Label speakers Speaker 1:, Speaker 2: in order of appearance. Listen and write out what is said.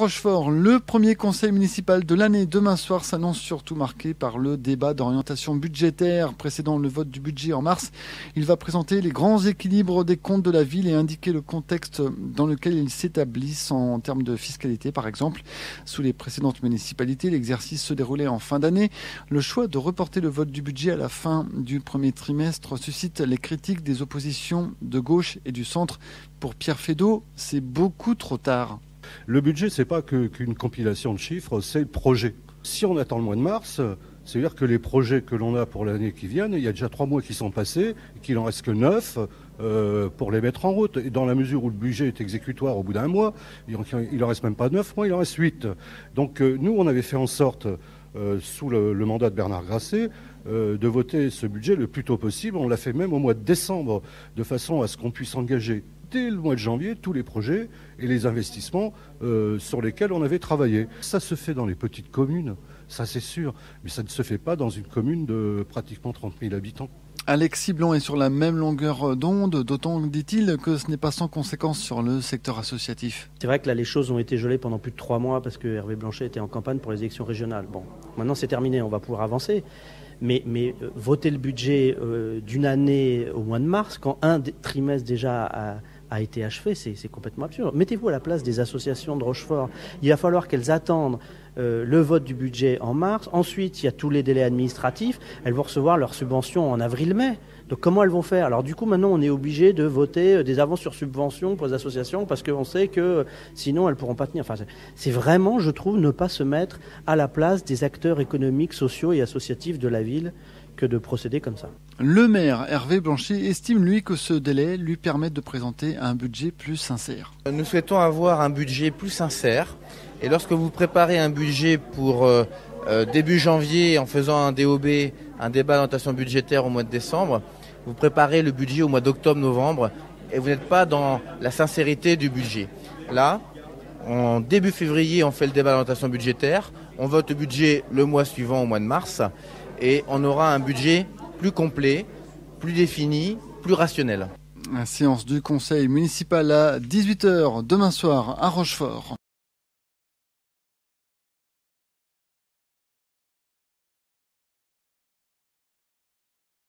Speaker 1: Rochefort, le premier conseil municipal de l'année demain soir s'annonce surtout marqué par le débat d'orientation budgétaire précédant le vote du budget en mars. Il va présenter les grands équilibres des comptes de la ville et indiquer le contexte dans lequel ils s'établissent en termes de fiscalité par exemple. Sous les précédentes municipalités, l'exercice se déroulait en fin d'année. Le choix de reporter le vote du budget à la fin du premier trimestre suscite les critiques des oppositions de gauche et du centre. Pour Pierre Feydeau, c'est beaucoup trop tard.
Speaker 2: Le budget, c'est pas qu'une compilation de chiffres, c'est le projet. Si on attend le mois de mars, c'est-à-dire que les projets que l'on a pour l'année qui vient, il y a déjà 3 mois qui sont passés, qu'il en reste que 9 pour les mettre en route. Et dans la mesure où le budget est exécutoire au bout d'un mois, il en reste même pas 9 mois, il en reste 8. Donc nous, on avait fait en sorte, sous le mandat de Bernard Grasset, de voter ce budget le plus tôt possible. On l'a fait même au mois de décembre, de façon à ce qu'on puisse engager dès le mois de janvier tous les projets et les investissements sur lesquels on avait travaillé. Ça se fait dans les petites communes, ça c'est sûr, mais ça ne se fait pas dans une commune de pratiquement 30 000 habitants.
Speaker 1: Alexis Blanc est sur la même longueur d'onde, d'autant, dit-il, que ce n'est pas sans conséquence sur le secteur associatif.
Speaker 3: C'est vrai que là, les choses ont été gelées pendant plus de 3 mois parce que Hervé Blanchet était en campagne pour les élections régionales. Bon, maintenant c'est terminé, on va pouvoir avancer. Mais voter le budget d'une année au mois de mars, quand un trimestre déjà a été achevé, c'est complètement absurde. Mettez-vous à la place des associations de Rochefort. Il va falloir qu'elles attendent le vote du budget en mars. Ensuite, il y a tous les délais administratifs. Elles vont recevoir leurs subventions en avril-mai. Donc comment elles vont faire? Alors du coup, maintenant, on est obligé de voter des avances sur subventions pour les associations parce qu'on sait que sinon, elles ne pourront pas tenir. Enfin, c'est vraiment, je trouve, ne pas se mettre à la place des acteurs économiques, sociaux et associatifs de la ville que de procéder comme ça.
Speaker 1: Le maire Hervé Blanchet estime, lui, que ce délai lui permet de présenter un budget plus sincère.
Speaker 4: Nous souhaitons avoir un budget plus sincère. Et lorsque vous préparez un budget pour début janvier en faisant un DOB, un débat d'orientation budgétaire au mois de décembre, vous préparez le budget au mois d'octobre-novembre et vous n'êtes pas dans la sincérité du budget. Là, en début février, on fait le débat d'orientation budgétaire, on vote le budget le mois suivant au mois de mars et on aura un budget plus complet, plus défini, plus rationnel.
Speaker 1: La séance du conseil municipal à 18h demain soir à Rochefort.